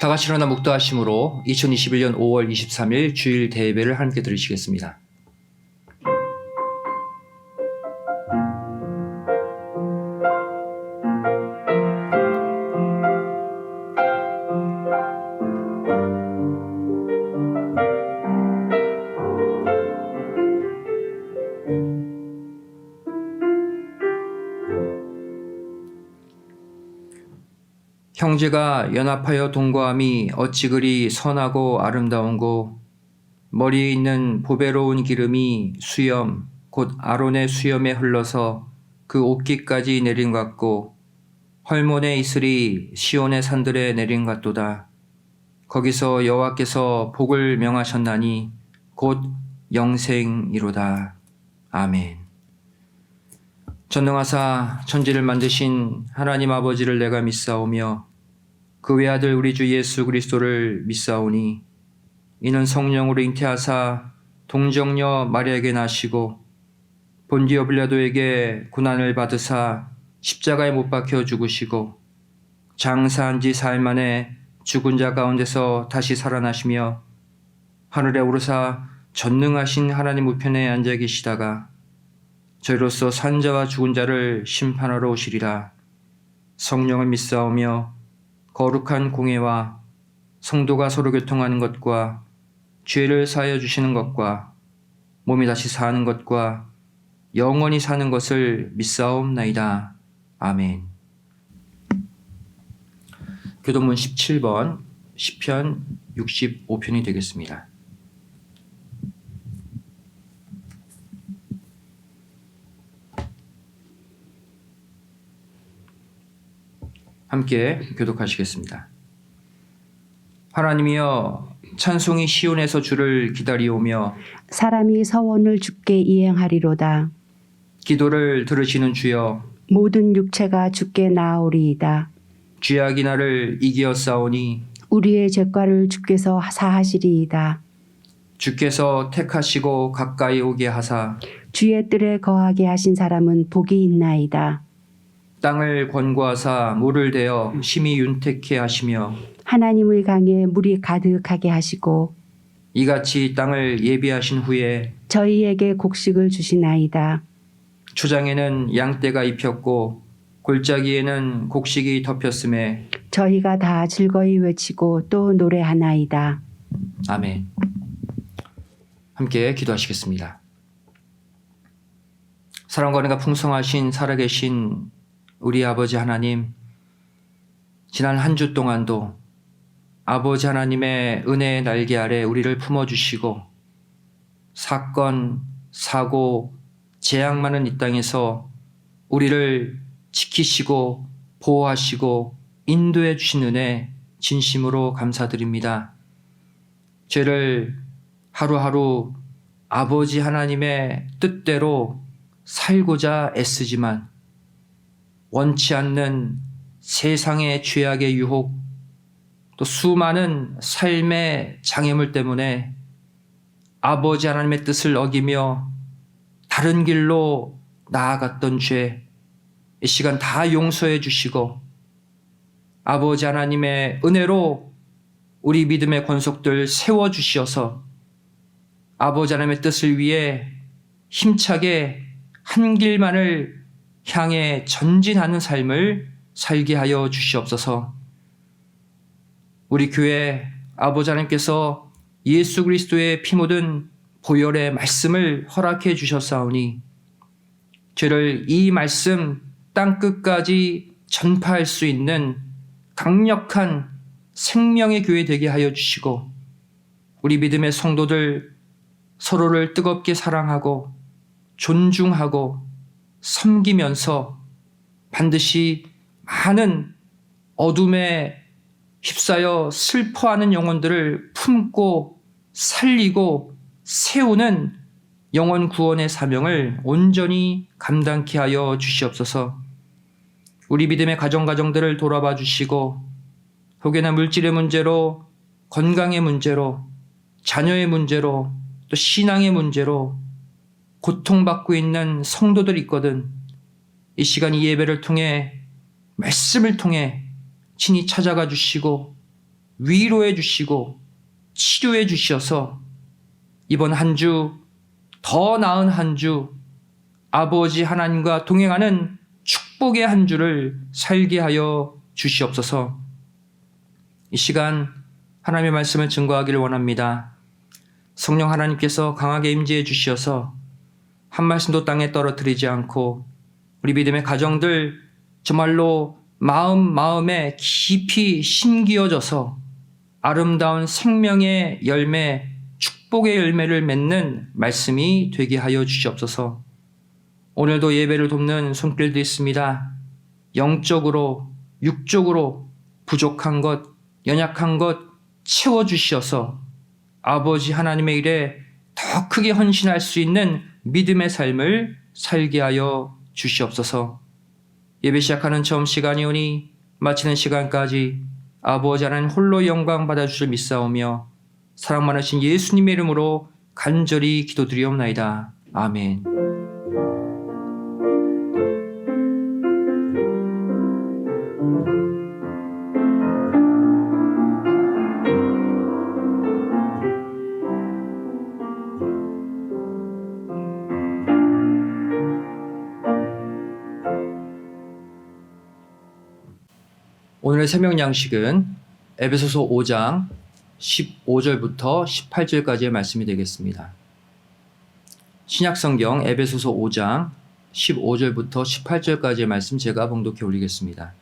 다 같이 일어나 묵도하심으로 2021년 5월 23일 주일 대예배를 함께 들으시겠습니다. 형제가 연합하여 동거함이 어찌 그리 선하고 아름다운고 머리에 있는 보배로운 기름이 수염 곧 아론의 수염에 흘러서 그 옷깃까지 내린 것 같고 헐몬의 이슬이 시온의 산들에 내린 것 같도다. 거기서 여호와께서 복을 명하셨나니 곧 영생이로다. 아멘. 전능하사 천지를 만드신 하나님 아버지를 내가 믿사오며 그 외아들 우리 주 예수 그리스도를 믿사오니 이는 성령으로 잉태하사 동정녀 마리아에게 나시고 본디오 빌라도에게 고난을 받으사 십자가에 못 박혀 죽으시고 장사한 지 사흘 만에 죽은 자 가운데서 다시 살아나시며 하늘에 오르사 전능하신 하나님 우편에 앉아 계시다가 저희로서 산 자와 죽은 자를 심판하러 오시리라. 성령을 믿사오며 거룩한 공회와 성도가 서로 교통하는 것과 죄를 사하여 주시는 것과 몸이 다시 사는 것과 영원히 사는 것을 믿사옵나이다. 아멘. 교도문 17번 시편 65편이 되겠습니다. 함께 교독하시겠습니다. 하나님이여 찬송이 시온에서 주를 기다리오며 사람이 서원을 주께 이행하리로다. 기도를 들으시는 주여 모든 육체가 주께 나아오리이다. 죄악이 나를 이기어 싸우니 우리의 죄과를 주께서 사하시리이다. 주께서 택하시고 가까이 오게 하사 주의 뜰에 거하게 하신 사람은 복이 있나이다. 땅을 권고하사 물을 대어 심히 윤택케 하시며 하나님의 강에 물이 가득하게 하시고 이같이 땅을 예비하신 후에 저희에게 곡식을 주시나이다. 초장에는 양떼가 입혔고 골짜기에는 곡식이 덮였음에 저희가 다 즐거이 외치고 또 노래하나이다. 아멘. 함께 기도하시겠습니다. 사랑과 은혜가 풍성하신 살아계신 우리 아버지 하나님, 지난 한 주 동안도 아버지 하나님의 은혜의 날개 아래 우리를 품어주시고 사건, 사고, 재앙 많은 이 땅에서 우리를 지키시고 보호하시고 인도해 주신 은혜 진심으로 감사드립니다. 죄를 하루하루 아버지 하나님의 뜻대로 살고자 애쓰지만 원치 않는 세상의 죄악의 유혹, 또 수많은 삶의 장애물 때문에 아버지 하나님의 뜻을 어기며 다른 길로 나아갔던 죄, 이 시간 다 용서해 주시고 아버지 하나님의 은혜로 우리 믿음의 권속들 세워주시어서 아버지 하나님의 뜻을 위해 힘차게 한 길만을 향해 전진하는 삶을 살게 하여 주시옵소서. 우리 교회 아버지 하나님께서 예수 그리스도의 피 묻은 보혈의 말씀을 허락해 주셨사오니 죄를 이 말씀 땅끝까지 전파할 수 있는 강력한 생명의 교회 되게 하여 주시고 우리 믿음의 성도들 서로를 뜨겁게 사랑하고 존중하고 섬기면서 반드시 많은 어둠에 휩싸여 슬퍼하는 영혼들을 품고 살리고 세우는 영혼 구원의 사명을 온전히 감당케 하여 주시옵소서. 우리 믿음의 가정들을 돌아봐 주시고 혹여나 물질의 문제로, 건강의 문제로, 자녀의 문제로, 또 신앙의 문제로 고통받고 있는 성도들 있거든. 이 시간 이 예배를 통해 말씀을 통해 친히 찾아가 주시고 위로해 주시고 치료해 주셔서 이번 한 주, 더 나은 한 주, 아버지 하나님과 동행하는 축복의 한 주를 살게 하여 주시옵소서. 이 시간 하나님의 말씀을 증거하기를 원합니다. 성령 하나님께서 강하게 임재해 주시어서 한 말씀도 땅에 떨어뜨리지 않고 우리 믿음의 가정들 정말로 마음에 깊이 심기어져서 아름다운 생명의 열매, 축복의 열매를 맺는 말씀이 되게 하여 주시옵소서. 오늘도 예배를 돕는 손길도 있습니다. 영적으로, 육적으로 부족한 것, 연약한 것 채워주셔서 아버지 하나님의 일에 더 크게 헌신할 수 있는 믿음의 삶을 살게 하여 주시옵소서. 예배 시작하는 처음 시간이오니 마치는 시간까지 아버지 하나님 홀로 영광 받아주실 믿사오며 사랑 많으신 예수님의 이름으로 간절히 기도드리옵나이다. 아멘. 오늘의 새벽 양식은 에베소서 5장 15절부터 18절까지의 말씀이 되겠습니다. 신약성경 에베소서 5장 15절부터 18절까지의 말씀 제가 봉독해 올리겠습니다.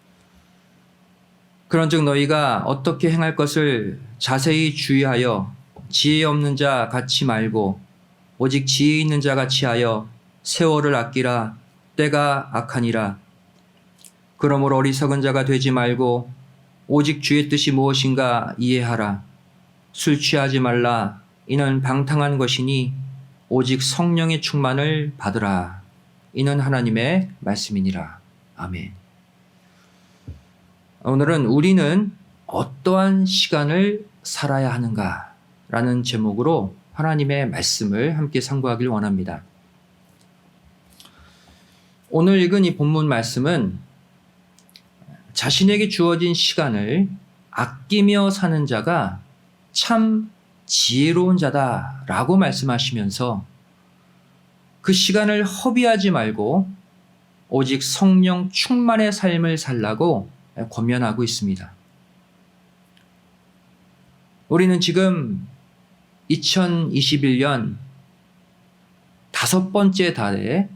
그런즉 너희가 어떻게 행할 것을 자세히 주의하여 지혜 없는 자 같이 말고 오직 지혜 있는 자 같이 하여 세월을 아끼라. 때가 악하니라. 그러므로 어리석은 자가 되지 말고 오직 주의 뜻이 무엇인가 이해하라. 술 취하지 말라. 이는 방탕한 것이니 오직 성령의 충만을 받으라. 이는 하나님의 말씀이니라. 아멘. 오늘은 우리는 어떠한 시간을 살아야 하는가 라는 제목으로 하나님의 말씀을 함께 상고하길 원합니다. 오늘 읽은 이 본문 말씀은 자신에게 주어진 시간을 아끼며 사는 자가 참 지혜로운 자다라고 말씀하시면서 그 시간을 허비하지 말고 오직 성령 충만의 삶을 살라고 권면하고 있습니다. 우리는 지금 2021년 5번째 달에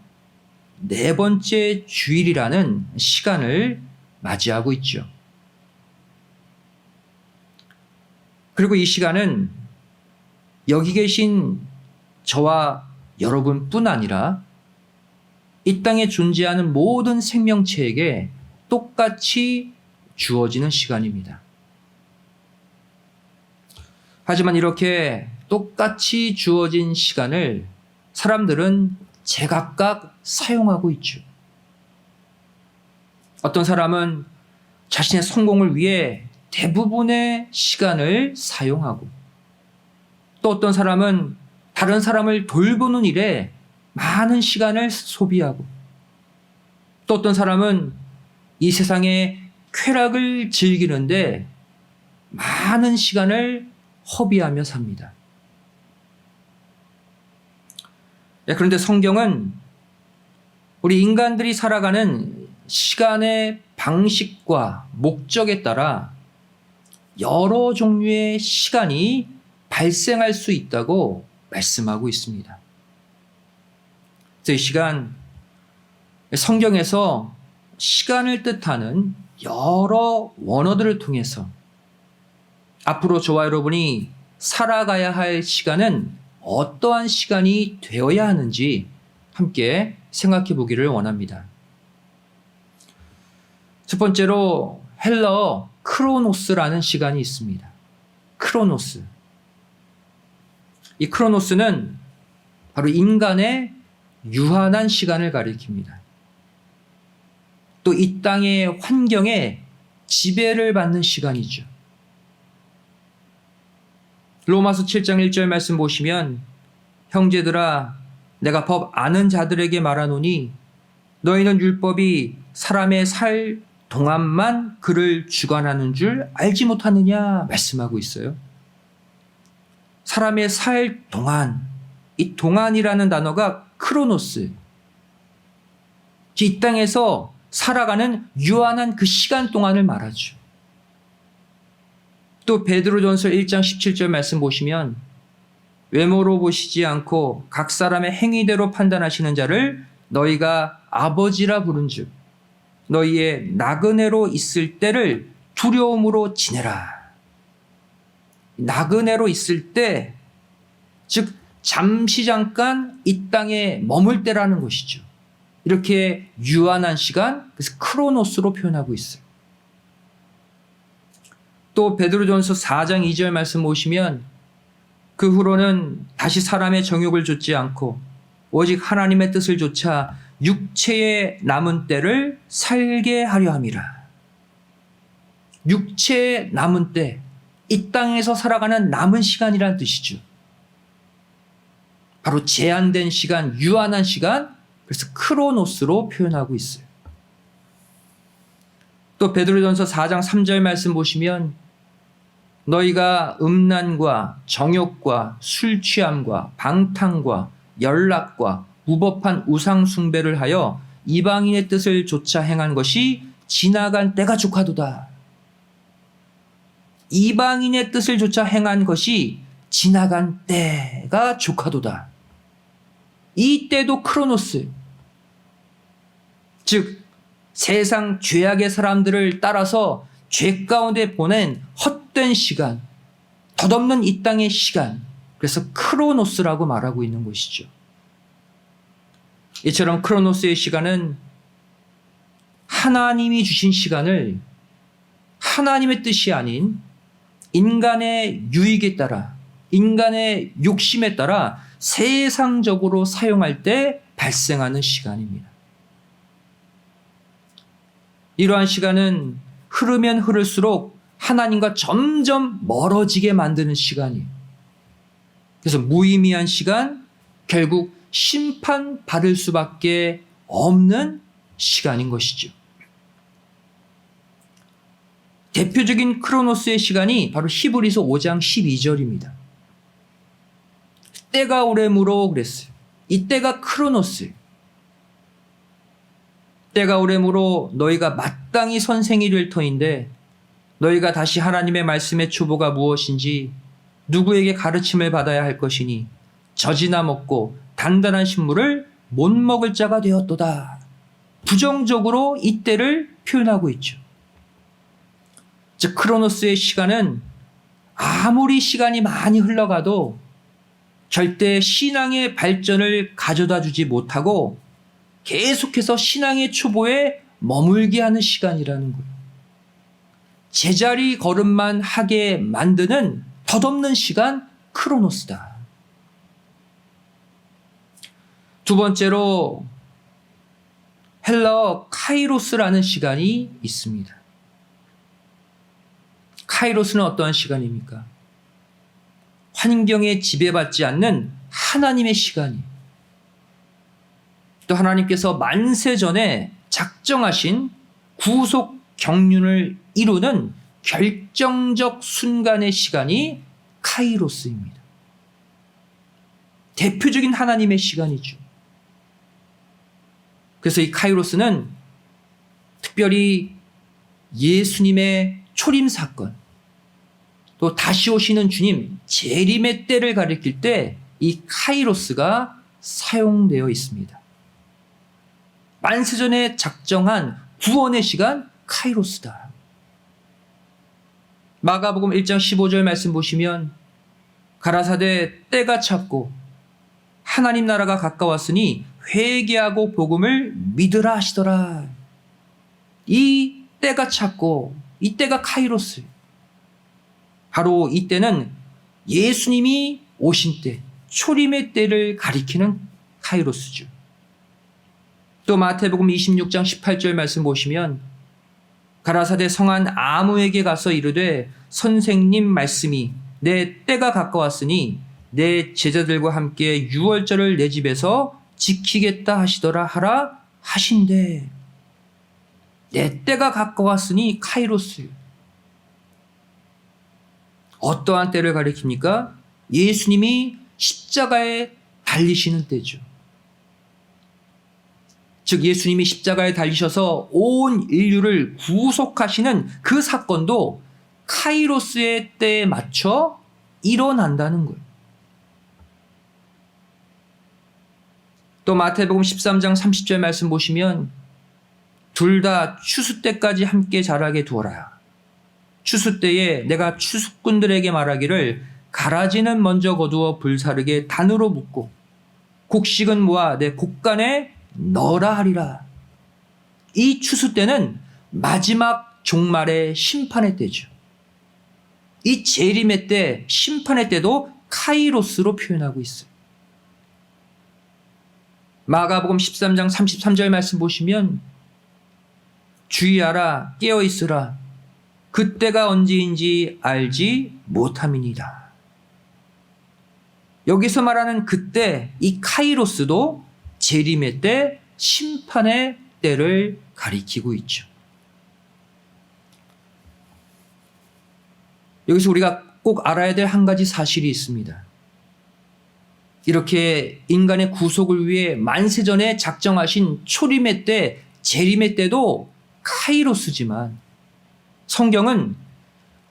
4번째 주일이라는 시간을 맞이하고 있죠. 그리고 이 시간은 여기 계신 저와 여러분뿐 아니라 이 땅에 존재하는 모든 생명체에게 똑같이 주어지는 시간입니다. 하지만 이렇게 똑같이 주어진 시간을 사람들은 제각각 사용하고 있죠. 어떤 사람은 자신의 성공을 위해 대부분의 시간을 사용하고 또 어떤 사람은 다른 사람을 돌보는 일에 많은 시간을 소비하고 또 어떤 사람은 이 세상의 쾌락을 즐기는데 많은 시간을 허비하며 삽니다. 그런데 성경은 우리 인간들이 살아가는 시간의 방식과 목적에 따라 여러 종류의 시간이 발생할 수 있다고 말씀하고 있습니다. 그래서 이 시간 성경에서 시간을 뜻하는 여러 원어들을 통해서 앞으로 저와 여러분이 살아가야 할 시간은 어떠한 시간이 되어야 하는지 함께 생각해 보기를 원합니다. 첫 번째로 헬라어 크로노스라는 시간이 있습니다. 크로노스. 이 크로노스는 바로 인간의 유한한 시간을 가리킵니다. 또 이 땅의 환경에 지배를 받는 시간이죠. 로마서 7장 1절 말씀 보시면 형제들아 내가 법 아는 자들에게 말하노니 너희는 율법이 사람의 살 동안만 그를 주관하는 줄 알지 못하느냐 말씀하고 있어요. 사람의 살 동안, 이 동안이라는 단어가 크로노스, 이 땅에서 살아가는 유한한 그 시간 동안을 말하죠. 또 베드로전서 1장 17절 말씀 보시면 외모로 보시지 않고 각 사람의 행위대로 판단하시는 자를 너희가 아버지라 부른즉 너희의 나그네로 있을 때를 두려움으로 지내라. 나그네로 있을 때, 즉 잠시 잠깐 이 땅에 머물 때라는 것이죠. 이렇게 유한한 시간, 그래서 크로노스로 표현하고 있어요. 또 베드로전서 4장 2절 말씀 보시면 그 후로는 다시 사람의 정욕을 좇지 않고 오직 하나님의 뜻을 좇아 육체의 남은 때를 살게 하려 함이라. 육체의 남은 때, 이 땅에서 살아가는 남은 시간이라는 뜻이죠. 바로 제한된 시간, 유한한 시간, 그래서 크로노스로 표현하고 있어요. 또 베드로전서 4장 3절 말씀 보시면 너희가 음란과 정욕과 술 취함과 방탕과 연락과 무법한 우상 숭배를 하여 이방인의 뜻을 좇아 행한 것이 지나간 때가 족하도다. 이방인의 뜻을 좇아 행한 것이 지나간 때가 족하도다. 이 때도 크로노스, 즉 세상 죄악의 사람들을 따라서 죄 가운데 보낸 헛된 시간, 덧없는 이 땅의 시간, 그래서 크로노스라고 말하고 있는 것이죠. 이처럼 크로노스의 시간은 하나님이 주신 시간을 하나님의 뜻이 아닌 인간의 유익에 따라, 인간의 욕심에 따라 세상적으로 사용할 때 발생하는 시간입니다. 이러한 시간은 흐르면 흐를수록 하나님과 점점 멀어지게 만드는 시간이에요. 그래서 무의미한 시간, 결국 심판받을 수밖에 없는 시간인 것이죠. 대표적인 크로노스의 시간이 바로 히브리서 5장 12절입니다. 때가 오래므로 그랬어요. 이 때가 크로노스예요. 때가 오래므로 너희가 마땅히 선생이 될 터인데 너희가 다시 하나님의 말씀의 초보가 무엇인지 누구에게 가르침을 받아야 할 것이니 젖이나 먹고 단단한 식물을 못 먹을 자가 되었도다. 부정적으로 이 때를 표현하고 있죠. 즉 크로노스의 시간은 아무리 시간이 많이 흘러가도 절대 신앙의 발전을 가져다 주지 못하고 계속해서 신앙의 초보에 머물게 하는 시간이라는 거예요. 제자리 걸음만 하게 만드는 덧없는 시간, 크로노스다. 두 번째로 헬라어 카이로스라는 시간이 있습니다. 카이로스는 어떠한 시간입니까? 환경에 지배받지 않는 하나님의 시간이에요. 또 하나님께서 만세 전에 작정하신 구속 경륜을 이루는 결정적 순간의 시간이 카이로스입니다. 대표적인 하나님의 시간이죠. 그래서 이 카이로스는 특별히 예수님의 초림 사건, 또 다시 오시는 주님 재림의 때를 가리킬 때 이 카이로스가 사용되어 있습니다. 만세전에 작정한 구원의 시간, 카이로스다. 마가복음 1장 15절 말씀 보시면 가라사대 때가 찼고 하나님 나라가 가까웠으니 회개하고 복음을 믿으라 하시더라. 이 때가 찼고 이 때가 카이로스. 바로 이 때는 예수님이 오신 때, 초림의 때를 가리키는 카이로스죠. 또 마태복음 26장 18절 말씀 보시면 가라사대 성한 아무에게 가서 이르되 선생님 말씀이 내 때가 가까웠으니 내 제자들과 함께 유월절을 내 집에서 지키겠다 하시더라 하라 하신대. 내 때가 가까웠으니 카이로스. 어떠한 때를 가리킵니까? 예수님이 십자가에 달리시는 때죠. 즉 예수님이 십자가에 달리셔서 온 인류를 구속하시는 그 사건도 카이로스의 때에 맞춰 일어난다는 거예요. 또 마태복음 13장 30절 말씀 보시면 둘 다 추수 때까지 함께 자라게 두어라. 추수 때에 내가 추수꾼들에게 말하기를 가라지는 먼저 거두어 불사르게 단으로 묶고 곡식은 모아 내 곡간에 넣으라 하리라. 이 추수 때는 마지막 종말의 심판의 때죠. 이 재림의 때, 심판의 때도 카이로스로 표현하고 있어요. 마가복음 13장 33절 말씀 보시면 주의하라 깨어있으라 그때가 언제인지 알지 못함이니라. 여기서 말하는 그때, 이 카이로스도 재림의 때, 심판의 때를 가리키고 있죠. 여기서 우리가 꼭 알아야 될 한 가지 사실이 있습니다. 이렇게 인간의 구속을 위해 만세전에 작정하신 초림의 때, 재림의 때도 카이로스지만 성경은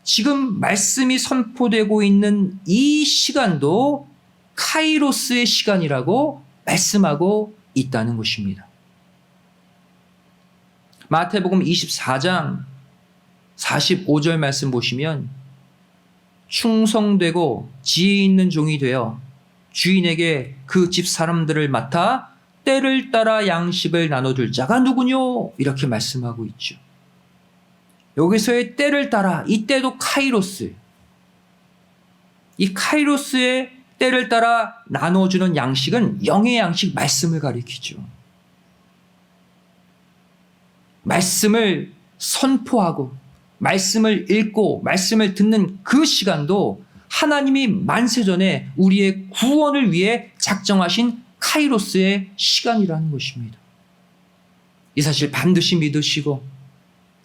지금 말씀이 선포되고 있는 이 시간도 카이로스의 시간이라고 말씀하고 있다는 것입니다. 마태복음 24장 45절 말씀 보시면 충성되고 지혜 있는 종이 되어 주인에게 그 집 사람들을 맡아 때를 따라 양식을 나눠줄 자가 누구뇨? 이렇게 말씀하고 있죠. 여기서의 때를 따라, 이 때도 카이로스. 이 카이로스의 때를 따라 나눠주는 양식은 영의 양식, 말씀을 가리키죠. 말씀을 선포하고 말씀을 읽고 말씀을 듣는 그 시간도 하나님이 만세전에 우리의 구원을 위해 작정하신 카이로스의 시간이라는 것입니다. 이 사실 반드시 믿으시고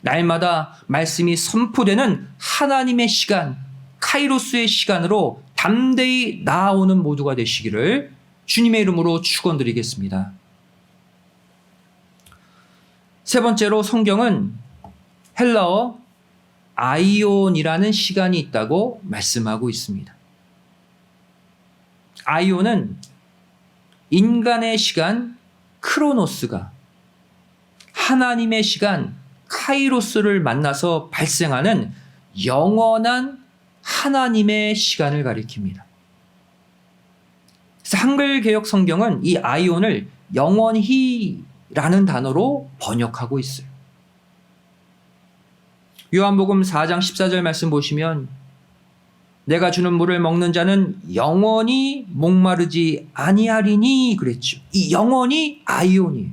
날마다 말씀이 선포되는 하나님의 시간, 카이로스의 시간으로 담대히 나아오는 모두가 되시기를 주님의 이름으로 축원드리겠습니다. 세 번째로 성경은 헬라어 아이온이라는 시간이 있다고 말씀하고 있습니다. 아이온은 인간의 시간 크로노스가 하나님의 시간 카이로스를 만나서 발생하는 영원한 하나님의 시간을 가리킵니다. 그래서 한글 개역 성경은 이 아이온을 영원히라는 단어로 번역하고 있어요. 요한복음 4장 14절 말씀 보시면 내가 주는 물을 먹는 자는 영원히 목마르지 아니하리니 그랬죠. 이 영원히 아이온이에요.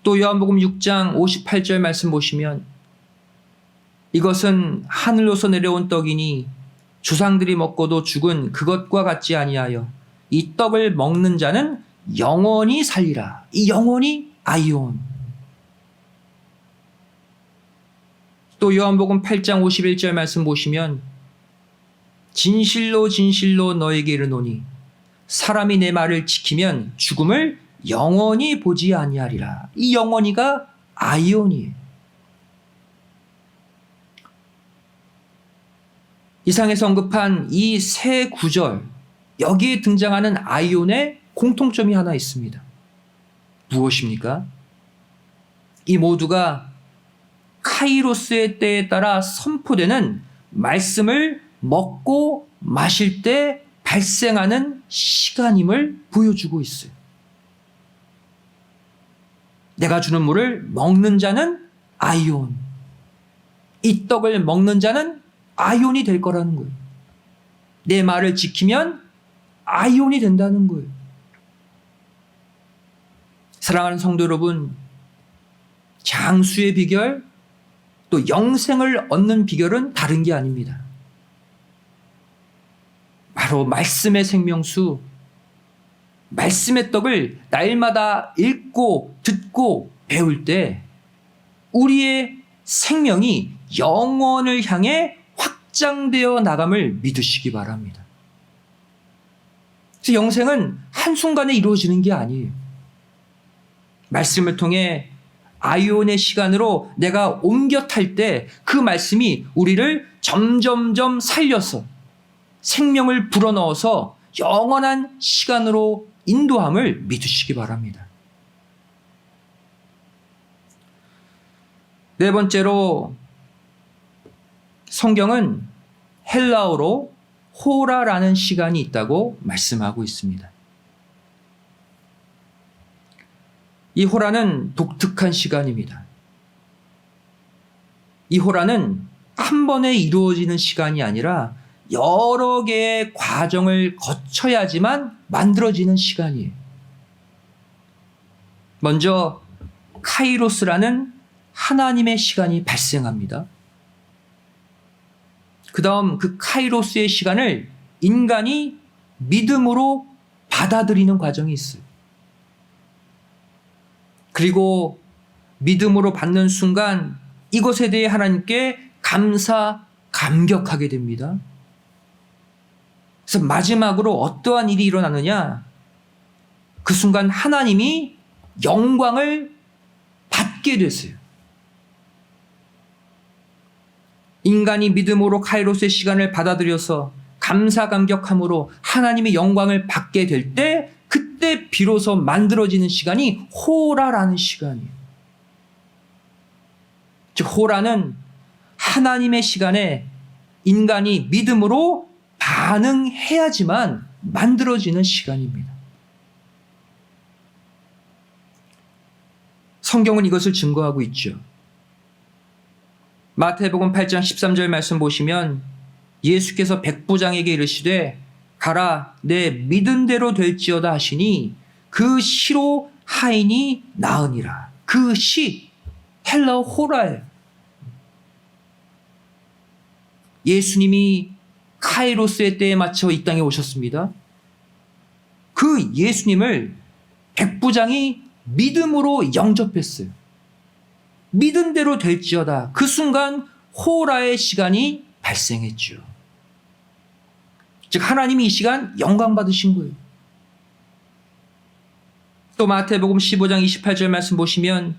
또 요한복음 6장 58절 말씀 보시면 이것은 하늘로서 내려온 떡이니 조상들이 먹고도 죽은 그것과 같지 아니하여 이 떡을 먹는 자는 영원히 살리라. 이 영원히 아이온. 또 요한복음 8장 51절 말씀 보시면 진실로 진실로 너에게 이르노니 사람이 내 말을 지키면 죽음을 영원히 보지 아니하리라. 이 영원히가 아이온이에요. 이상에서 언급한 이 세 구절, 여기에 등장하는 아이온의 공통점이 하나 있습니다. 무엇입니까? 이 모두가 카이로스의 때에 따라 선포되는 말씀을 먹고 마실 때 발생하는 시간임을 보여주고 있어요. 내가 주는 물을 먹는 자는 아이온. 이 떡을 먹는 자는 아이온이 될 거라는 거예요. 내 말을 지키면 아이온이 된다는 거예요. 사랑하는 성도 여러분, 장수의 비결, 또 영생을 얻는 비결은 다른 게 아닙니다. 바로 말씀의 생명수, 말씀의 떡을 날마다 읽고 듣고 배울 때 우리의 생명이 영원을 향해 확장되어 나감을 믿으시기 바랍니다. 그래서 영생은 한순간에 이루어지는 게 아니에요. 말씀을 통해 아이온의 시간으로 내가 옮겨 탈 때 그 말씀이 우리를 점점점 살려서 생명을 불어넣어서 영원한 시간으로 인도함을 믿으시기 바랍니다. 네 번째로 성경은 헬라어로 호라라는 시간이 있다고 말씀하고 있습니다. 이 호라는 독특한 시간입니다. 이 호라는 한 번에 이루어지는 시간이 아니라 여러 개의 과정을 거쳐야지만 만들어지는 시간이에요. 먼저 카이로스라는 하나님의 시간이 발생합니다. 그 다음 그 카이로스의 시간을 인간이 믿음으로 받아들이는 과정이 있어요. 그리고 믿음으로 받는 순간 이것에 대해 하나님께 감격하게 됩니다. 그래서 마지막으로 어떠한 일이 일어나느냐? 그 순간 하나님이 영광을 받게 됐어요. 인간이 믿음으로 카이로스의 시간을 받아들여서 감사감격함으로 하나님의 영광을 받게 될 때 그때 비로소 만들어지는 시간이 호라라는 시간이에요. 즉 호라는 하나님의 시간에 인간이 믿음으로 반응해야지만 만들어지는 시간입니다. 성경은 이것을 증거하고 있죠. 마태복음 8장 13절 말씀 보시면 예수께서 백부장에게 이르시되 가라 내 믿은 대로 될지어다 하시니 그 시로 하인이 나으니라. 그 시 헬라어 호라예요. 예수님이 카이로스의 때에 맞춰 이 땅에 오셨습니다. 그 예수님을 백부장이 믿음으로 영접했어요. 믿은 대로 될지어다. 그 순간 호라의 시간이 발생했죠. 즉 하나님이 이 시간 영광 받으신 거예요. 또 마태복음 15장 28절 말씀 보시면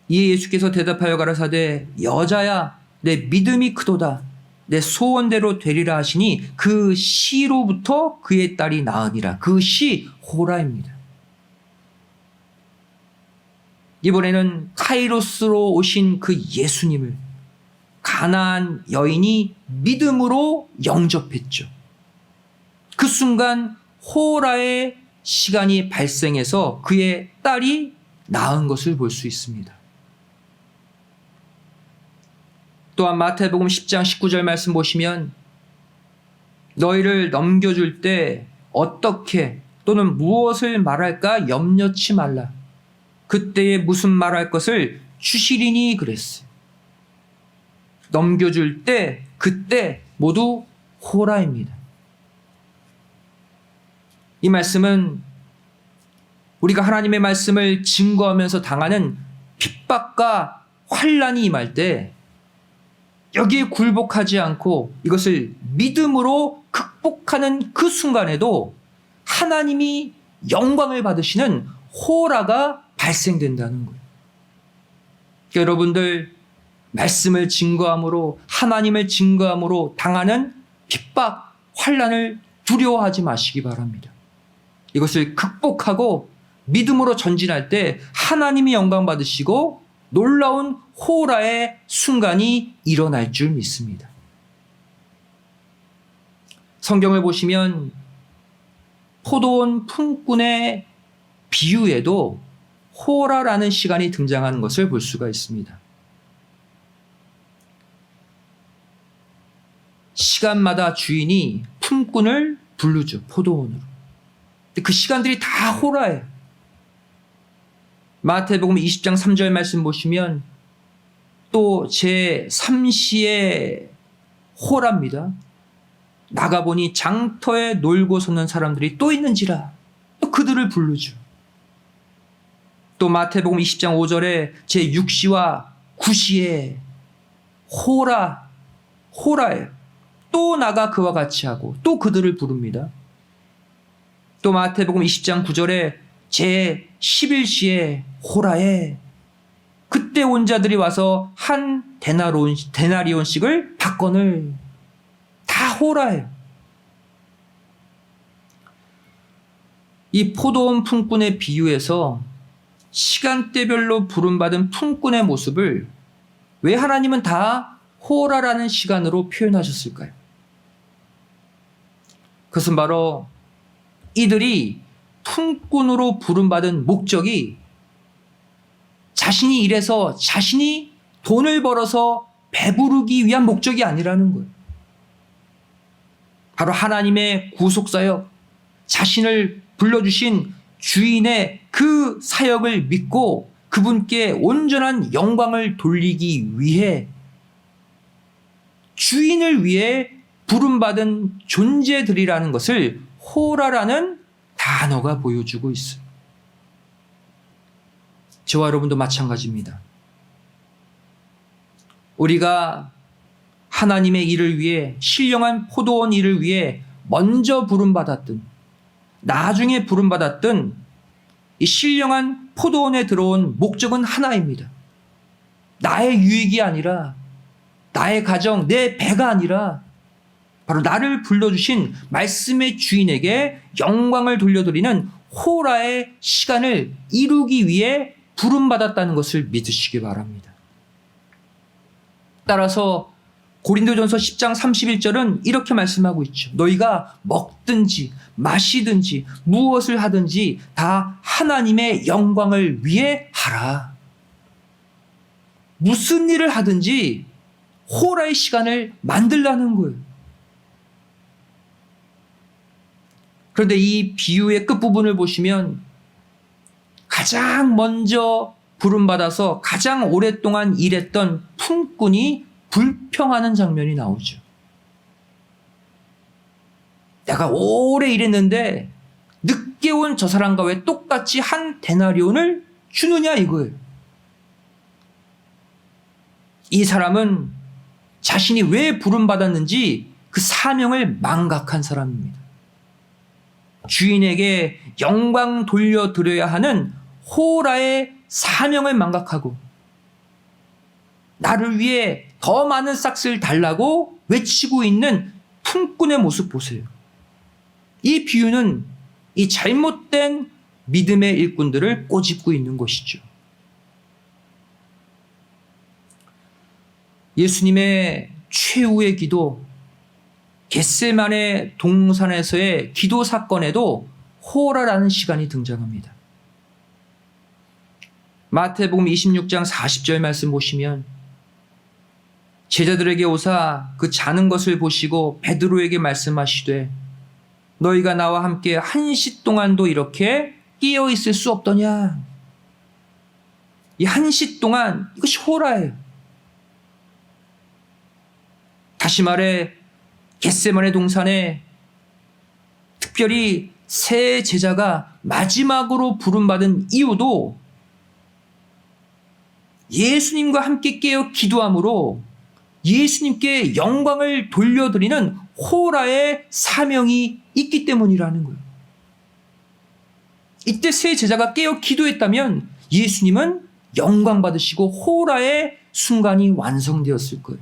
이에 예수께서 대답하여 가라사대 여자야 내 믿음이 크도다. 내 소원대로 되리라 하시니 그 시로부터 그의 딸이 나으니라. 그 시 호라입니다. 이번에는 카이로스로 오신 그 예수님을 가나안 여인이 믿음으로 영접했죠. 그 순간 호라의 시간이 발생해서 그의 딸이 낳은 것을 볼 수 있습니다. 또한 마태복음 10장 19절 말씀 보시면 너희를 넘겨줄 때 어떻게 또는 무엇을 말할까 염려치 말라. 그때에 무슨 말할 것을 주시리니 그랬어요. 넘겨줄 때 그때 모두 호라입니다. 이 말씀은 우리가 하나님의 말씀을 증거하면서 당하는 핍박과 환난이 임할 때 여기에 굴복하지 않고 이것을 믿음으로 극복하는 그 순간에도 하나님이 영광을 받으시는 호라가 발생된다는 거예요. 여러분들 말씀을 증거함으로 하나님을 증거함으로 당하는 핍박, 환난을 두려워하지 마시기 바랍니다. 이것을 극복하고 믿음으로 전진할 때 하나님이 영광 받으시고 놀라운 호라의 순간이 일어날 줄 믿습니다. 성경을 보시면 포도원 품꾼의 비유에도 호라라는 시간이 등장하는 것을 볼 수가 있습니다. 시간마다 주인이 품꾼을 부르죠. 포도원으로. 근데 그 시간들이 다 호라예요. 마태복음 20장 3절 말씀 보시면 또 제3시의 호랍니다. 나가보니 장터에 놀고 서는 사람들이 또 있는지라 또 그들을 부르죠. 또 마태복음 20장 5절에 제6시와 9시에 호라예요. 또 나가 그와 같이 하고 또 그들을 부릅니다. 또 마태복음 20장 9절에 제11시에 호라에 그때 온 자들이 와서 한 데나리온씩을 받거늘. 다 호라예요. 이 포도원 품꾼의 비유에서 시간대별로 부름받은 품꾼의 모습을 왜 하나님은 다 호라라는 시간으로 표현하셨을까요? 그것은 바로 이들이 품꾼으로 부름받은 목적이 자신이 일해서 자신이 돈을 벌어서 배부르기 위한 목적이 아니라는 거예요. 바로 하나님의 구속사역, 자신을 불러주신 주인의 그 사역을 믿고 그분께 온전한 영광을 돌리기 위해 주인을 위해 부름받은 존재들이라는 것을 호라라는 단어가 보여주고 있어요. 저와 여러분도 마찬가지입니다. 우리가 하나님의 일을 위해, 신령한 포도원 일을 위해 먼저 부름받았든 나중에 부름받았든 이 신령한 포도원에 들어온 목적은 하나입니다. 나의 유익이 아니라, 나의 가정, 내 배가 아니라 바로 나를 불러주신 말씀의 주인에게 영광을 돌려드리는 호라의 시간을 이루기 위해 부름받았다는 것을 믿으시기 바랍니다. 따라서 고린도전서 10장 31절은 이렇게 말씀하고 있죠. 너희가 먹든지 마시든지 무엇을 하든지 다 하나님의 영광을 위해 하라. 무슨 일을 하든지 호라의 시간을 만들라는 거예요. 그런데 이 비유의 끝부분을 보시면 가장 먼저 부름받아서 가장 오랫동안 일했던 품꾼이 불평하는 장면이 나오죠. 내가 오래 일했는데 늦게 온 저 사람과 왜 똑같이 한 데나리온을 주느냐 이거예요. 이 사람은 자신이 왜 부름받았는지 그 사명을 망각한 사람입니다. 주인에게 영광 돌려드려야 하는 호라의 사명을 망각하고 나를 위해 더 많은 싹을 달라고 외치고 있는 품꾼의 모습 보세요. 이 비유는 이 잘못된 믿음의 일꾼들을 꼬집고 있는 것이죠. 예수님의 최후의 기도, 겟세마네 동산에서의 기도 사건에도 호라라는 시간이 등장합니다. 마태복음 26장 40절 말씀 보시면 제자들에게 오사 그 자는 것을 보시고 베드로에게 말씀하시되 너희가 나와 함께 1시 동안도 이렇게 끼어 있을 수 없더냐. 이 1시 동안 이것이 호라예요. 다시 말해 겟세마네 동산에 특별히 세 제자가 마지막으로 부름받은 이유도 예수님과 함께 깨어 기도함으로 예수님께 영광을 돌려드리는 호라의 사명이 있기 때문이라는 거예요. 이때 세 제자가 깨어 기도했다면 예수님은 영광 받으시고 호라의 순간이 완성되었을 거예요.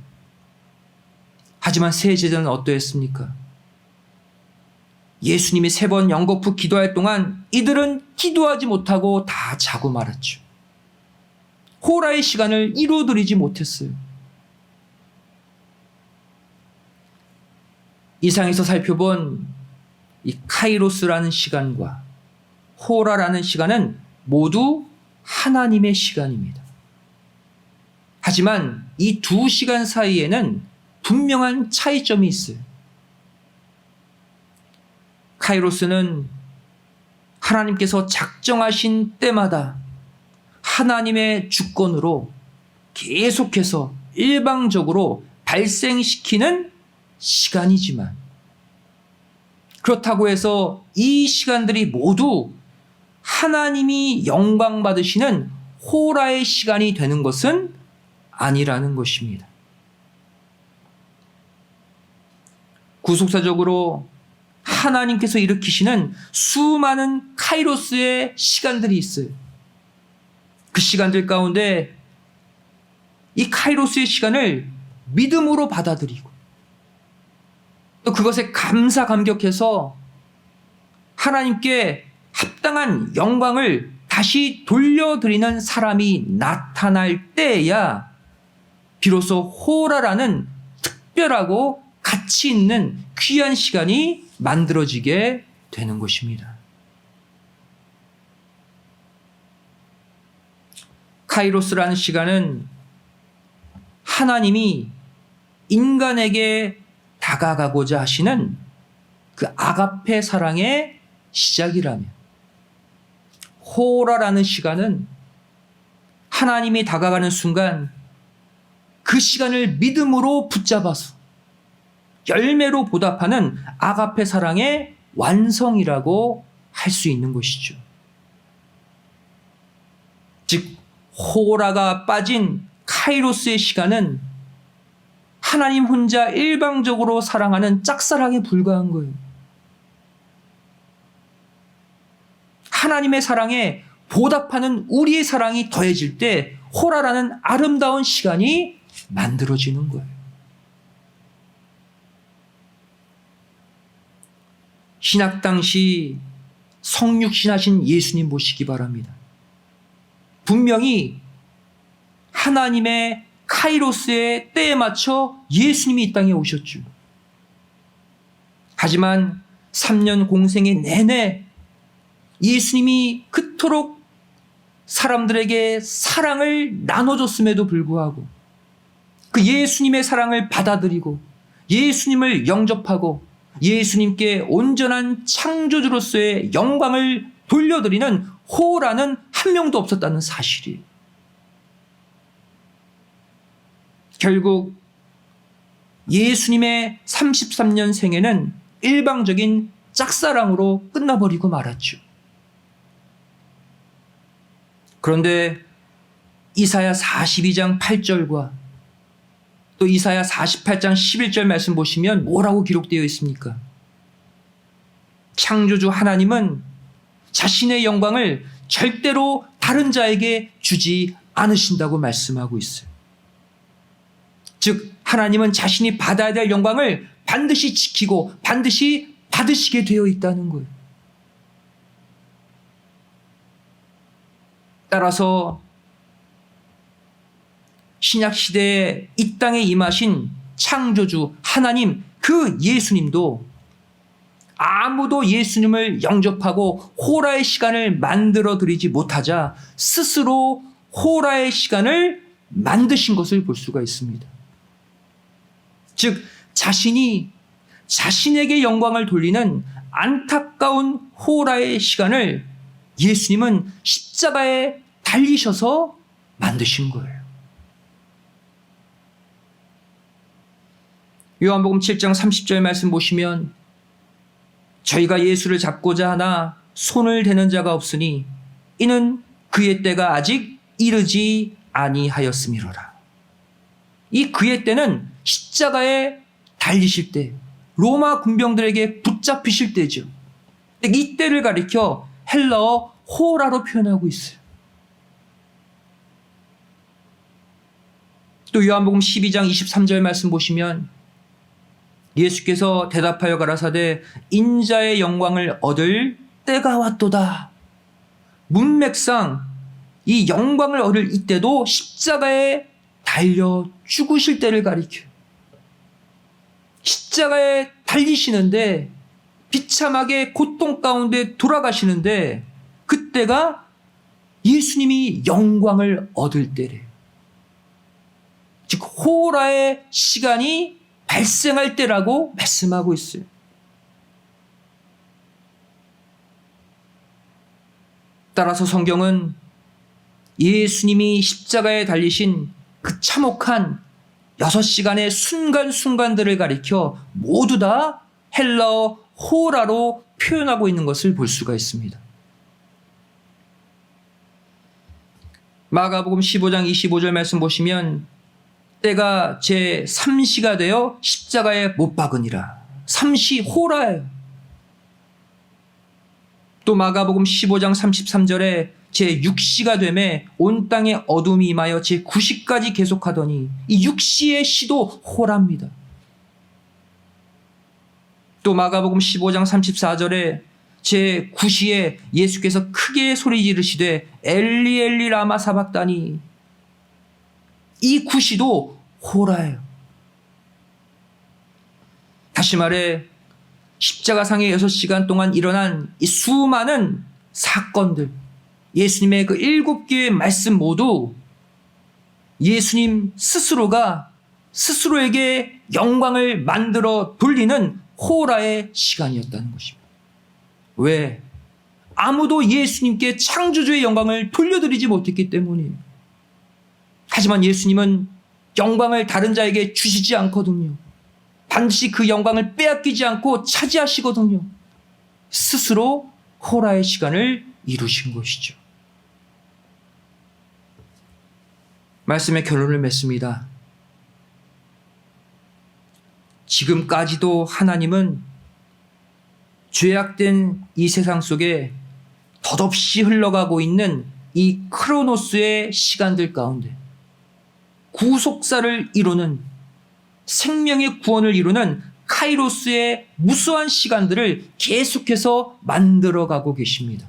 하지만 세 제자는 어떠했습니까? 예수님이 3번 연거푸 기도할 동안 이들은 기도하지 못하고 다 자고 말았죠. 호라의 시간을 이루어드리지 못했어요. 이상에서 살펴본 이 카이로스라는 시간과 호라라는 시간은 모두 하나님의 시간입니다. 하지만 이 두 시간 사이에는 분명한 차이점이 있어요. 카이로스는 하나님께서 작정하신 때마다 하나님의 주권으로 계속해서 일방적으로 발생시키는 시간이지만 그렇다고 해서 이 시간들이 모두 하나님이 영광 받으시는 호라의 시간이 되는 것은 아니라는 것입니다. 구속사적으로 하나님께서 일으키시는 수많은 카이로스의 시간들이 있어요. 그 시간들 가운데 이 카이로스의 시간을 믿음으로 받아들이고 또 그것에 감사감격해서 하나님께 합당한 영광을 다시 돌려드리는 사람이 나타날 때야 비로소 호라라는 특별하고 가치 있는 귀한 시간이 만들어지게 되는 것입니다. 카이로스라는 시간은 하나님이 인간에게 다가가고자 하시는 그 아가페 사랑의 시작이라면, 호라라는 시간은 하나님이 다가가는 순간 그 시간을 믿음으로 붙잡아서 열매로 보답하는 아가페 사랑의 완성이라고 할 수 있는 것이죠. 즉 호라가 빠진 카이로스의 시간은 하나님 혼자 일방적으로 사랑하는 짝사랑에 불과한 거예요. 하나님의 사랑에 보답하는 우리의 사랑이 더해질 때 호라라는 아름다운 시간이 만들어지는 거예요. 신약 당시 성육신하신 예수님 보시기 바랍니다. 분명히 하나님의 카이로스의 때에 맞춰 예수님이 이 땅에 오셨죠. 하지만 3년 공생의 내내 예수님이 그토록 사람들에게 사랑을 나눠줬음에도 불구하고 그 예수님의 사랑을 받아들이고 예수님을 영접하고 예수님께 온전한 창조주로서의 영광을 돌려드리는 호라는 한 명도 없었다는 사실이에요. 결국 예수님의 33년 생애는 일방적인 짝사랑으로 끝나버리고 말았죠. 그런데 이사야 42장 8절과 또 이사야 48장 11절 말씀 보시면 뭐라고 기록되어 있습니까? 창조주 하나님은 자신의 영광을 절대로 다른 자에게 주지 않으신다고 말씀하고 있어요. 즉 하나님은 자신이 받아야 될 영광을 반드시 지키고 반드시 받으시게 되어 있다는 거예요. 따라서 신약시대에 이 땅에 임하신 창조주 하나님 그 예수님도 아무도 예수님을 영접하고 호라의 시간을 만들어 드리지 못하자 스스로 호라의 시간을 만드신 것을 볼 수가 있습니다. 즉 자신이 자신에게 영광을 돌리는 안타까운 호라의 시간을 예수님은 십자가에 달리셔서 만드신 거예요. 요한복음 7장 30절 말씀 보시면 저희가 예수를 잡고자 하나 손을 대는 자가 없으니 이는 그의 때가 아직 이르지 아니하였음이로라. 이 그의 때는 십자가에 달리실 때 로마 군병들에게 붙잡히실 때죠. 이 때를 가리켜 헬라어 호라로 표현하고 있어요. 또 요한복음 12장 23절 말씀 보시면 예수께서 대답하여 가라사대 인자의 영광을 얻을 때가 왔도다. 문맥상 이 영광을 얻을 이때도 십자가에 달려 죽으실 때를 가리켜요. 십자가에 달리시는데 비참하게 고통 가운데 돌아가시는데 그때가 예수님이 영광을 얻을 때래요. 즉 호라의 시간이 발생할 때라고 말씀하고 있어요. 따라서 성경은 예수님이 십자가에 달리신 그 참혹한 6시간의 순간순간들을 가리켜 모두 다 헬라어 호라로 표현하고 있는 것을 볼 수가 있습니다. 마가복음 15장 25절 말씀 보시면 때가 제 3시가 되어 십자가에 못 박으니라. 3시 호라예요. 또 마가복음 15장 33절에 제 6시가 되매 온 땅에 어둠이 임하여 제 9시까지 계속하더니 이 6시의 시도 호라입니다. 또 마가복음 15장 34절에 제 9시에 예수께서 크게 소리 지르시되 엘리 엘리 라마 사박다니, 이 9시도 호라예요. 다시 말해 십자가상에 6시간 동안 일어난 이 수많은 사건들, 예수님의 그 7개의 말씀 모두 예수님 스스로가 스스로에게 영광을 만들어 돌리는 호라의 시간이었다는 것입니다. 왜? 아무도 예수님께 창조주의 영광을 돌려드리지 못했기 때문이에요. 하지만 예수님은 영광을 다른 자에게 주시지 않거든요. 반드시 그 영광을 빼앗기지 않고 차지하시거든요. 스스로 호라의 시간을 이루신 것이죠. 말씀의 결론을 맺습니다. 지금까지도 하나님은 죄악된 이 세상 속에 덧없이 흘러가고 있는 이 크로노스의 시간들 가운데 구속사를 이루는, 생명의 구원을 이루는 카이로스의 무수한 시간들을 계속해서 만들어가고 계십니다.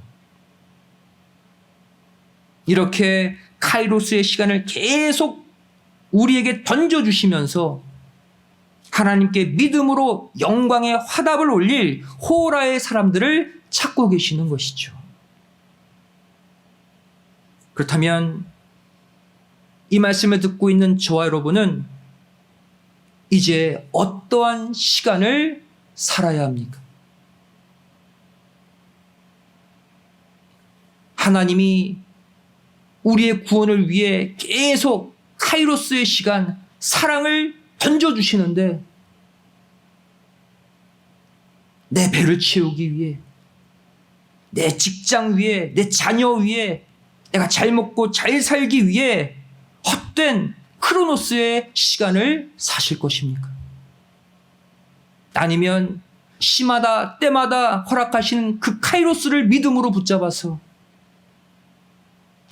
이렇게 카이로스의 시간을 계속 우리에게 던져주시면서 하나님께 믿음으로 영광의 화답을 올릴 호라의 사람들을 찾고 계시는 것이죠. 그렇다면 이 말씀을 듣고 있는 저와 여러분은 이제 어떠한 시간을 살아야 합니까? 하나님이 우리의 구원을 위해 계속 카이로스의 시간, 사랑을 던져주시는데 내 배를 채우기 위해, 내 직장 위에, 내 자녀 위에, 내가 잘 먹고 잘 살기 위해 헛된 크로노스의 시간을 사실 것입니까? 아니면 시마다 때마다 허락하시는 그 카이로스를 믿음으로 붙잡아서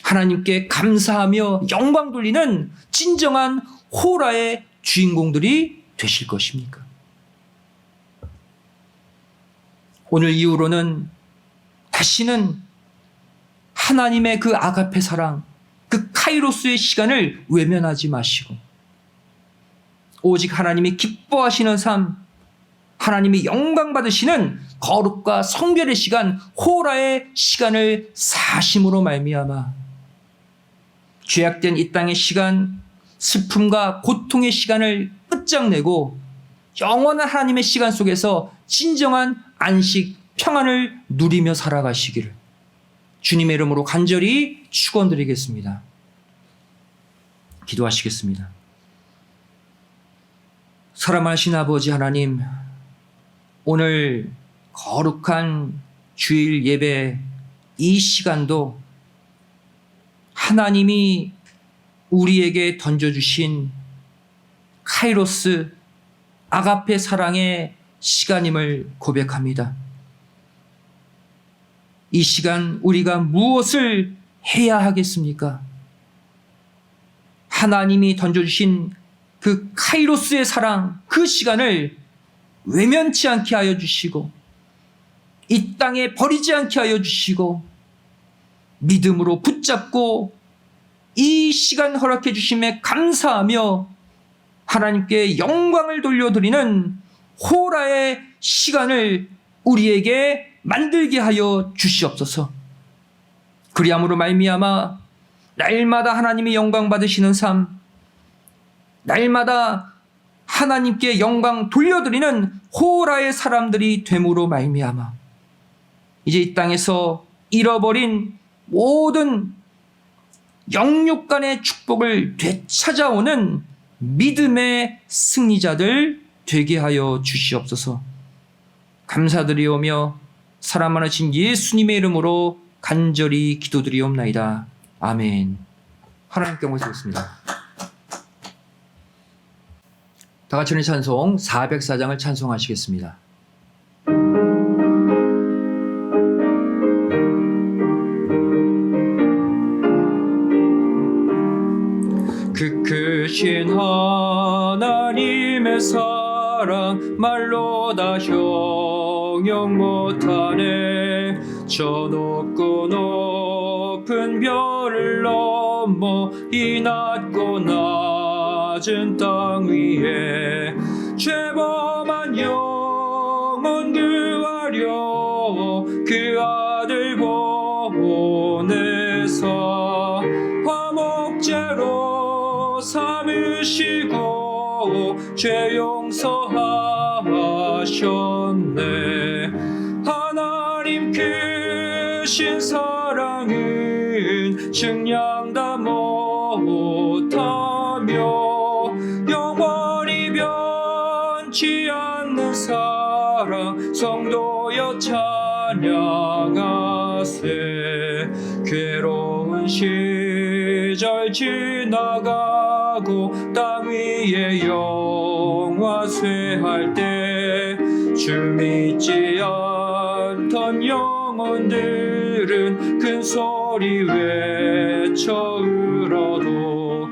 하나님께 감사하며 영광 돌리는 진정한 호라의 주인공들이 되실 것입니까? 오늘 이후로는 다시는 하나님의 그 아가페 사랑, 그 카이로스의 시간을 외면하지 마시고 오직 하나님이 기뻐하시는 삶, 하나님이 영광 받으시는 거룩과 성결의 시간, 호라의 시간을 사심으로 말미암아 죄악된 이 땅의 시간, 슬픔과 고통의 시간을 끝장내고 영원한 하나님의 시간 속에서 진정한 안식, 평안을 누리며 살아가시기를 주님의 이름으로 간절히 축원드리겠습니다. 기도하시겠습니다. 사랑하신 아버지 하나님, 오늘 거룩한 주일 예배 이 시간도 하나님이 우리에게 던져주신 카이로스 아가페 사랑의 시간임을 고백합니다. 이 시간 우리가 무엇을 해야 하겠습니까? 하나님이 던져주신 그 카이로스의 사랑, 그 시간을 외면치 않게 하여 주시고 이 땅에 버리지 않게 하여 주시고 믿음으로 붙잡고 이 시간 허락해 주심에 감사하며 하나님께 영광을 돌려드리는 호라의 시간을 우리에게 만들게 하여 주시옵소서. 그리함으로 말미암아 날마다 하나님의 영광 받으시는 삶, 날마다 하나님께 영광 돌려드리는 호라의 사람들이 됨으로 말미암아 이제 이 땅에서 잃어버린 모든 영육 간의 축복을 되찾아오는 믿음의 승리자들 되게 하여 주시옵소서. 감사드리오며 사랑 많으신 예수님의 이름으로 간절히 기도드리옵나이다. 아멘. 하나님께 모시겠습니다. 다 같이 우리 찬송 404장을 찬송하시겠습니다. 그 크신 하나님의 사랑 말로 다 형용 못하네. 저 높고 높은 별을 넘어 이 낮고 낮은 땅 위에 죄범한 영혼 구하려 그 아들 보내사 화목제로 삼으시고 죄 용서하셨네. 하나님 크신 사랑은 증량 다 못하며 영원히 변치 않는 사랑 성도여 찬양하세. 괴로운 시절 지나가고 땅 위에 영화 쇠할 때 주 믿지 않던 영혼들은 큰 소리 외쳐 울어도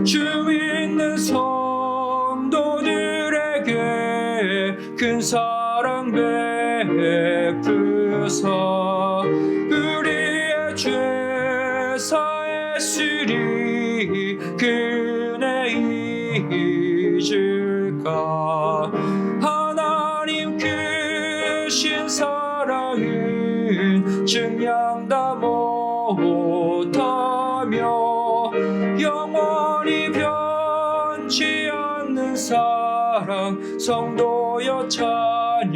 주 믿는 성도들에게 큰 사랑 베푸사 우리의 죄 사했으리 그네 잊을까. 하나님 크신 사랑은 증량 다 못하며 영원히 변치 않는 사랑 성도여 찬양하세.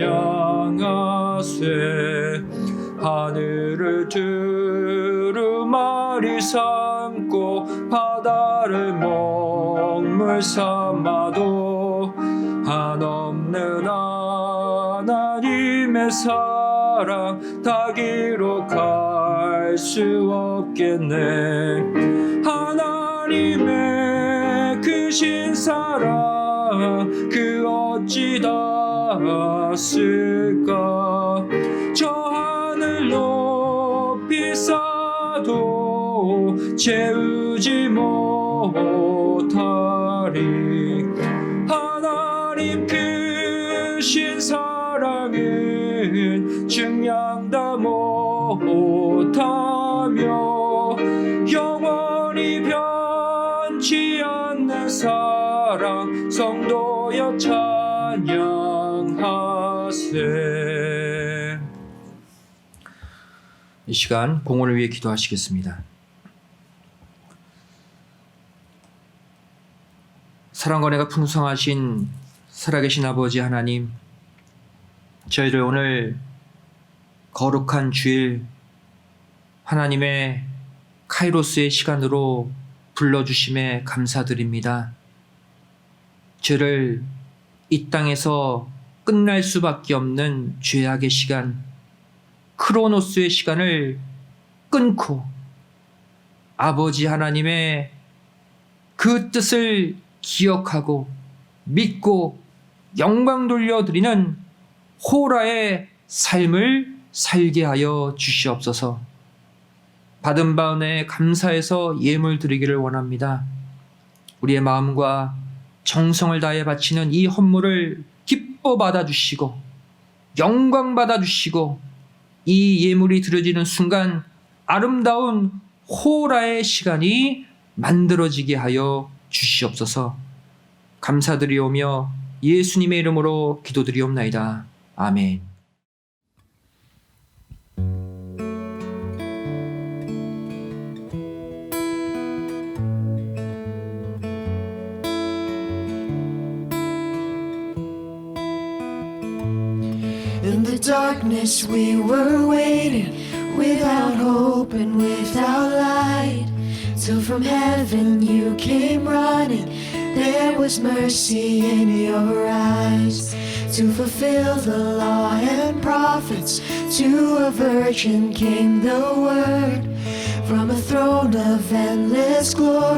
하늘을 두루마리 삼고 바다를 먹물 삼아도 한없는 하나님의 사랑 다 기록할 수 없겠네. 하나님의 크신 사랑 그 어찌 닿았을까. 저 하늘 높이 쌓아도 채우지 못하리. 하나님 크신 사랑은 증량 다 못하며 영원히 변치 않는 사랑 성도여 찬양하세. 이 시간 봉헌을 위해 기도하시겠습니다. 사랑과 은혜가 풍성하신 살아계신 아버지 하나님, 저희를 오늘 거룩한 주일 하나님의 카이로스의 시간으로 불러주심에 감사드립니다. 저를 이 땅에서 끝날 수밖에 없는 죄악의 시간, 크로노스의 시간을 끊고 아버지 하나님의 그 뜻을 기억하고 믿고 영광 돌려드리는 호라의 삶을 살게 하여 주시옵소서. 받은 바 은혜에 감사해서 예물 드리기를 원합니다. 우리의 마음과 정성을 다해 바치는 이 헌물을 기뻐 받아주시고 영광 받아주시고 이 예물이 드려지는 순간 아름다운 호라의 시간이 만들어지게 하여 주시옵소서. 감사드리오며 예수님의 이름으로 기도드리옵나이다. 아멘. In the darkness we were waiting, without hope and without light, till from heaven you came running. There was mercy in your eyes, to fulfill the law and prophets. To a virgin came the word, from a throne of endless glory.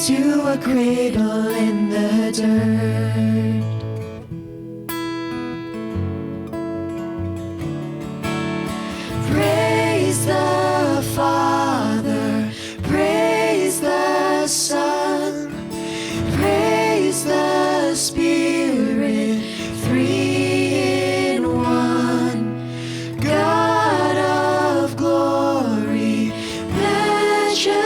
to a cradle in the dirt. Praise the Father, praise the Son, praise the Spirit, three in one. God of glory, majesty,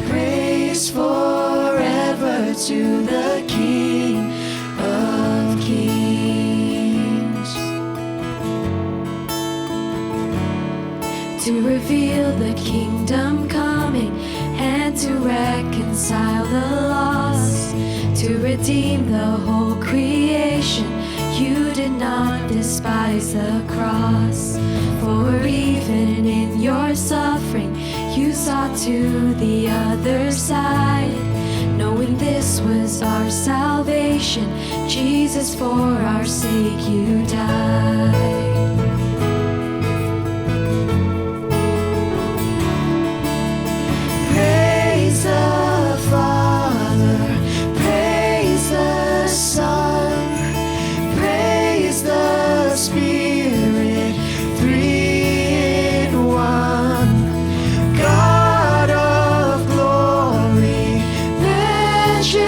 praise forever to the King of Kings. To reveal the kingdom coming and to reconcile the lost, to redeem the whole creation. You did not despise the cross, for even in your suffering you saw to the other side. Knowing this was our salvation, Jesus, for our sake you died. Praise the Father, praise the Son, praise the Spirit, three in one. God of glory, majesty,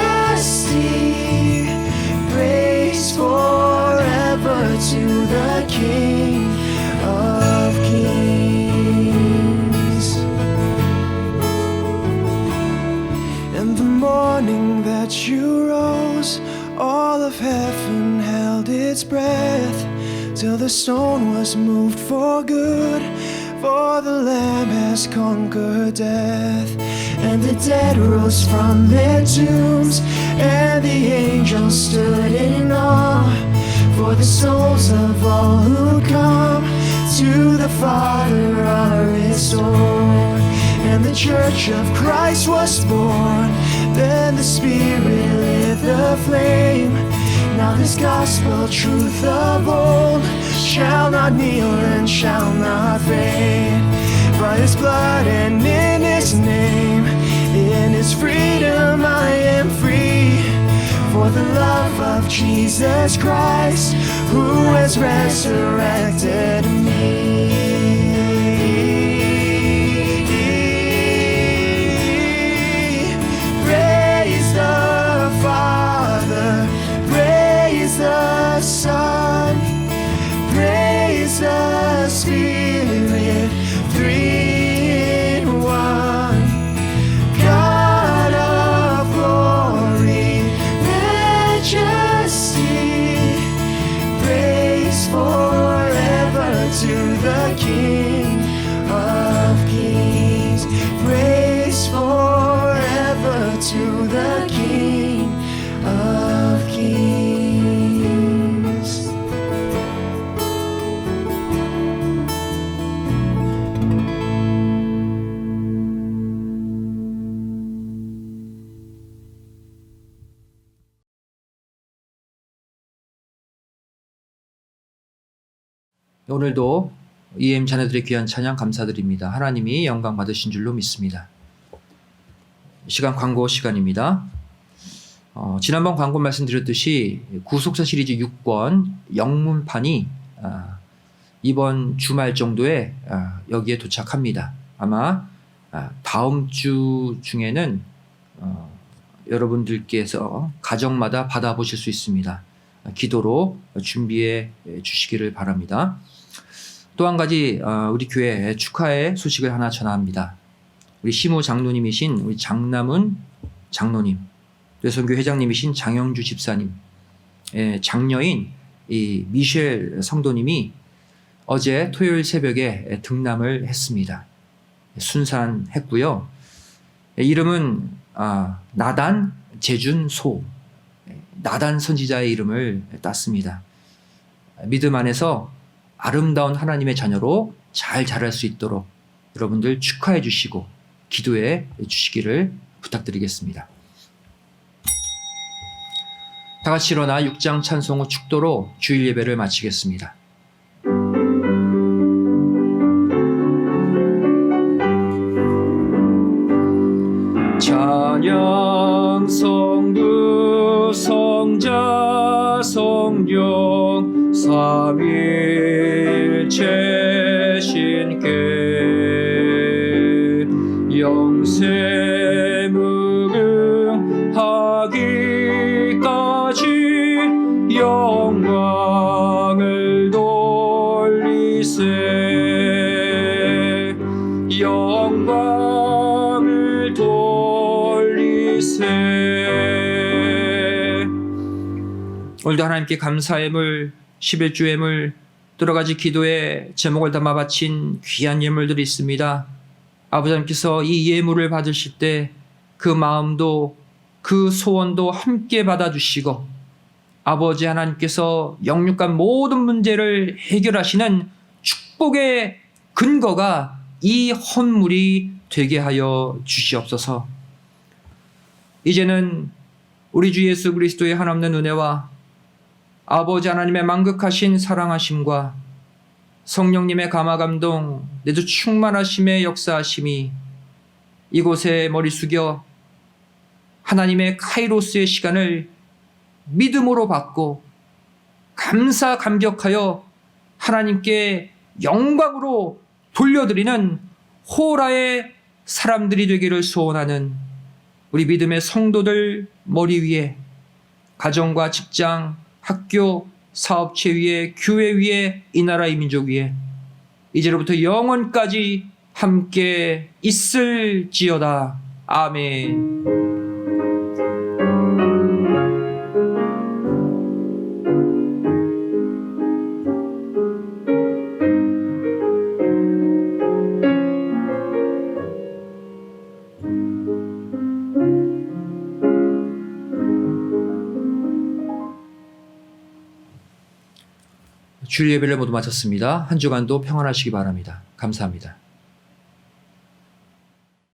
praise forever to the King of Kings. In the morning that you rose, all of heaven held its breath, till the stone was moved for good, for the Lamb has conquered death. And the dead rose from their tombs, and the angels stood in awe, for the souls of all who come to the Father are restored. And the church of Christ was born, then the Spirit lit the flame. Now this gospel truth of old shall not kneel and shall not fade. By His blood and in His name, in His freedom I am free. For the love of Jesus Christ, who has resurrected me. Praise the Father, praise the Son, praise the Spirit, three in one. God of glory, majesty, praise forever to the King of Kings. Praise forever to the King of Kings. 오늘도 EM 자녀들의 귀한 찬양 감사드립니다. 하나님이 영광 받으신 줄로 믿습니다. 시간 광고 시간입니다. 지난번 광고 말씀드렸듯이 구속사 시리즈 6권 영문판이 이번 주말 정도에 여기에 도착합니다. 아마 다음 주 중에는 여러분들께서 가정마다 받아보실 수 있습니다. 기도로 준비해 주시기를 바랍니다. 또 한 가지 우리 교회 축하의 소식을 하나 전합니다. 우리 시무 장로님이신 우리 장남은 장로님, 외선교 회장님이신 장영주 집사님, 장녀인 이 미셸 성도님이 어제 토요일 새벽에 등남을 했습니다. 순산했고요. 이름은 나단 재준소, 나단 선지자의 이름을 땄습니다. 믿음 안에서 아름다운 하나님의 자녀로 잘 자랄 수 있도록 여러분들 축하해 주시고 기도해 주시기를 부탁드리겠습니다. 다 같이 일어나 6장 찬송 후 축도로 주일 예배를 마치겠습니다. 찬양 성부 성자 성령 삼위일체 신께 영세 무궁하기까지 영광을 돌리세 영광을 돌리세. 오늘도 하나님께 감사의 물 11주의 물 여러 가지 기도의 제목을 담아 바친 귀한 예물들이 있습니다. 아버지 하나님께서 이 예물을 받으실 때 그 마음도 그 소원도 함께 받아주시고 아버지 하나님께서 영육간 모든 문제를 해결하시는 축복의 근거가 이 헌물이 되게 하여 주시옵소서. 이제는 우리 주 예수 그리스도의 한없는 은혜와 아버지 하나님의 만극하신 사랑하심과 성령님의 감화감동 내주 충만하심의 역사하심이 이곳에 머리 숙여 하나님의 카이로스의 시간을 믿음으로 받고 감사 감격하여 하나님께 영광으로 돌려드리는 호라의 사람들이 되기를 소원하는 우리 믿음의 성도들 머리 위에 가정과 직장, 학교, 사업체 위에 교회 위에 이 나라 이 민족 위에 이제로부터 영원까지 함께 있을지어다. 아멘. 주일 예배를 모두 마쳤습니다. 한 주간도 평안하시기 바랍니다. 감사합니다.